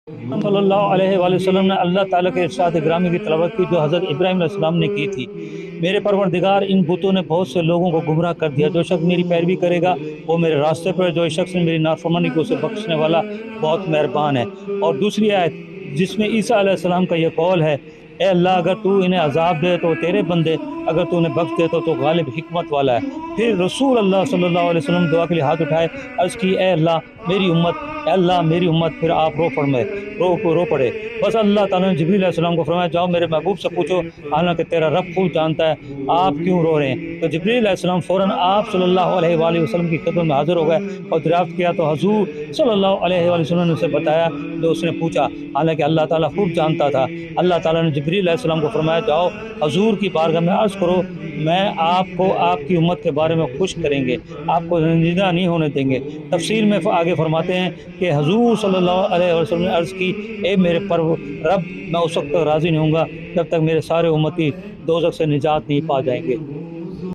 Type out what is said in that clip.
सल्लल्लाहु अलैहि वसल्लम ने अल्लाह ताला के इरशाद ग्रामी की तलावत की जो हज़रत इब्राहीम अलैहिस्सलाम ने की थी। मेरे परवरदिगार, इन बुतों ने बहुत से लोगों को गुमराह कर दिया। जो शख्स मेरी पैरवी करेगा वो मेरे रास्ते पर, जो शख्स ने मेरी नाफरमानी की उसे बख्शने वाला बहुत मेहरबान है। और दूसरी आयत जिसमें ईसा अलैहिस्सलाम का ये कौल है, ए अल्लाह अगर तू इन्हें अजाब दे तो तेरे बंदे, अगर तू उन्हें बख्श दे तो गालिब हिकमत वाला है। फिर रसूल अल्लाह सल्लल्लाहु अलैहि वसल्लम दुआ के लिए हाथ उठाए, अर्ज़ की, ए अल्लाह मेरी उम्मत, ए अल्लाह मेरी उम्मत। फिर आप रो पड़े। बस अल्लाह ताला ने जिब्रील अलैहिस्सलाम को फरमाया, जाओ मेरे महबूब से पूछो, हालांकि तेरा रब खूब जानता है आप क्यों रो रहे हैं। तो जिब्रील अलैहिस्सलाम फ़ौरन आप सल्लल्लाहु अलैहि वसल्लम की खिदमत में हाजिर हो गए और दरियाफ्त किया तो हजूर सल्लल्लाहु अलैहि वसल्लम ने उसे बताया जो उसने पूछा, हालांकि अल्लाह ताला खूब जानता था। अल्लाह ताला ने जिब्रील अलैहिस्सलाम को फरमाया, जाओ हजूर की बारगाह में अर्ज़ करो, मैं आपको आपकी उम्मत के बारे में खुश करेंगे, आपको रंजीदा नहीं होने देंगे। तफसीर में आगे फरमाते हैं कि हजूर सल्लल्लाहु अलैहि वसल्लम ने अर्ज़ की, ए मेरे रब, मैं उस वक्त तक राज़ी नहीं होऊंगा जब तक मेरे सारे उम्मती दोज़ख से निजात नहीं पा जाएंगे।